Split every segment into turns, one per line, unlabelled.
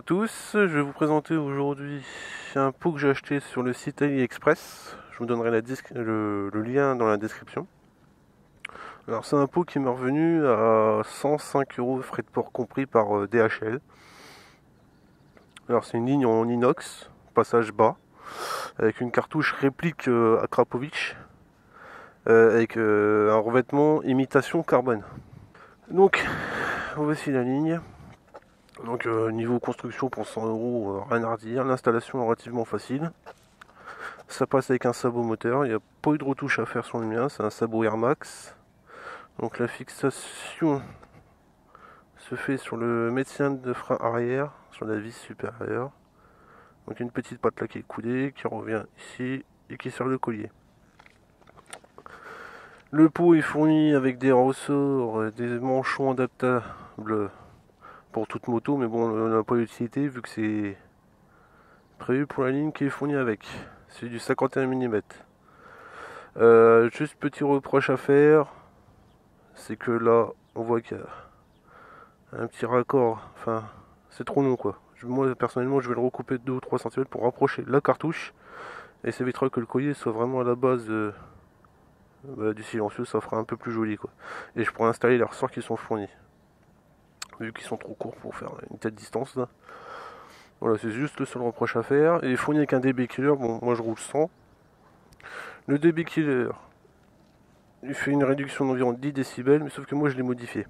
tous, je vais vous présenter aujourd'hui un pot que j'ai acheté sur le site AliExpress. Je vous donnerai le lien dans la description. Alors c'est un pot qui m'est revenu à 105 €, frais de port compris, par DHL. Alors c'est une ligne en inox, passage bas, avec une cartouche réplique Akrapovic, avec un revêtement imitation carbone. Donc voici la ligne. Donc niveau construction pour 100 €, rien à redire. L'installation est relativement facile. Ça passe avec un sabot moteur. Il n'y a pas eu de retouche à faire sur le mien. C'est un sabot Air Max. Donc la fixation se fait sur le médecin de frein arrière, sur la vis supérieure. Donc une petite patte là qui est coudée, qui revient ici et qui sert le collier. Le pot est fourni avec des ressorts, des manchons adaptables pour toute moto, mais bon, on n'a pas d'utilité vu que c'est prévu pour la ligne qui est fournie avec. C'est du 51 mm. Juste petit reproche à faire, c'est que là, on voit qu'il y a un petit raccord, enfin, c'est trop long quoi. Moi, personnellement, je vais le recouper de 2 ou 3 cm pour rapprocher la cartouche, et ça évitera que le collier soit vraiment à la base du silencieux, ça fera un peu plus joli quoi. Et je pourrais installer les ressorts qui sont fournis, vu qu'ils sont trop courts pour faire une telle distance là. Voilà, c'est juste le seul reproche à faire. Il est fourni avec un dB killer, bon moi je roule sans. Le dB killer, il fait une réduction d'environ 10 décibels, mais sauf que moi je l'ai modifié.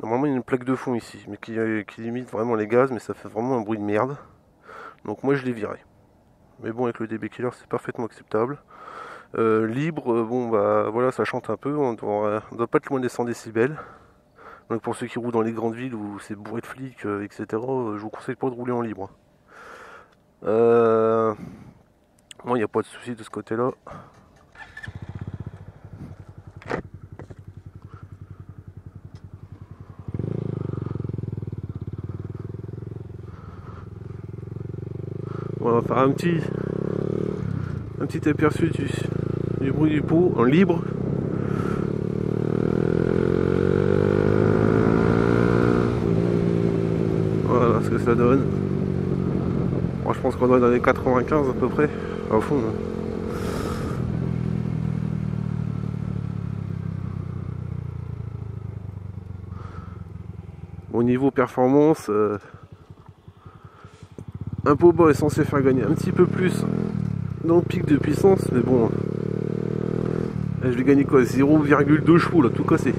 Normalement il y a une plaque de fond ici, mais qui limite vraiment les gaz, mais ça fait vraiment un bruit de merde. Donc moi je l'ai viré. Mais bon, avec le dB killer c'est parfaitement acceptable. Libre, bon bah voilà, ça chante un peu, on doit pas être loin des 100 décibels. Donc pour ceux qui roulent dans les grandes villes où c'est bourré de flics, etc., je vous conseille pas de rouler en libre. Bon, il n'y a pas de souci de ce côté-là. On va faire un petit aperçu du bruit du pot en libre. Voilà ce que ça donne. Moi, je pense qu'on doit être dans les 95 à peu près, à fond. Au niveau performance, un pot bas est censé faire gagner un petit peu plus dans le pic de puissance, mais bon, je vais gagner quoi, 0,2 chevaux là, tout cassé.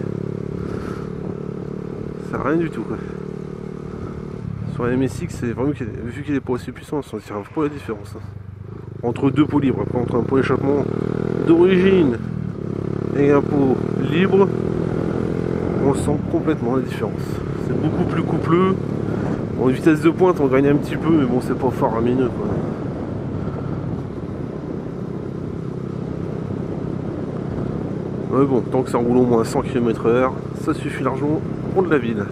Ça n'a rien du tout quoi. Sur la MSX, c'est vraiment vu qu'il est pas aussi puissant, on ne tire pas la différence. Entre deux pots libres, après entre un pot échappement d'origine et un pot libre, on sent complètement la différence. C'est beaucoup plus coupleux. En vitesse de pointe, on gagne un petit peu, mais bon, c'est pas faramineux quoi. Mais bon, tant que ça roule au moins 100 km/h, ça suffit largement pour de la ville.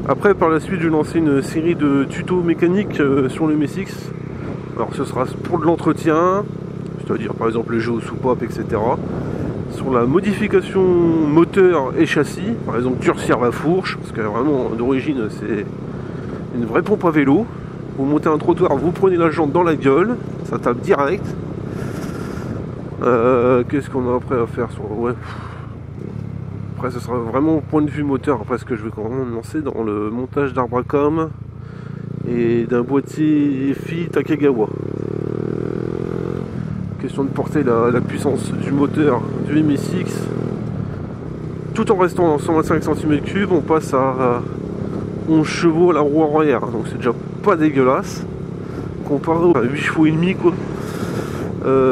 Après, par la suite, je vais lancer une série de tutos mécaniques sur le MSX. Alors, ce sera pour de l'entretien, c'est-à-dire par exemple le jeu au soupape, etc. Sur la modification moteur et châssis, par exemple durcir la fourche, parce que vraiment d'origine c'est une vraie pompe à vélo. Vous montez un trottoir, vous prenez la jante dans la gueule, ça tape direct. Qu'est-ce qu'on a après à faire sur... Ouais. Après ce sera vraiment au point de vue moteur, après ce que je vais quand même me lancer dans le montage d'Arbracam et d'un boîtier FI Takegawa. Question de porter la puissance du moteur du MSX tout en restant en 125 cm3. On passe à 11 chevaux à la roue arrière, donc c'est déjà pas dégueulasse comparé à 8 chevaux et demi quoi,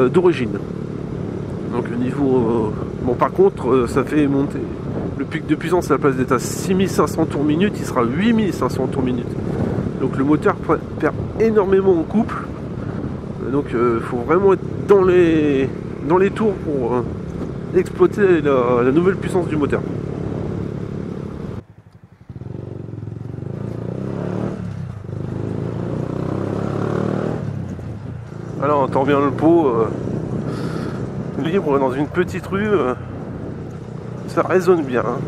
d'origine. Donc le niveau bon, par contre ça fait monter le pic de puissance, à la place d'être à 6500 tours minute, il sera 8500 tours minute. Donc le moteur perd énormément en couple. Donc il faut vraiment être dans les tours pour exploiter la nouvelle puissance du moteur. Alors on entend bien le pot libre dans une petite rue. ça résonne bien. Hein.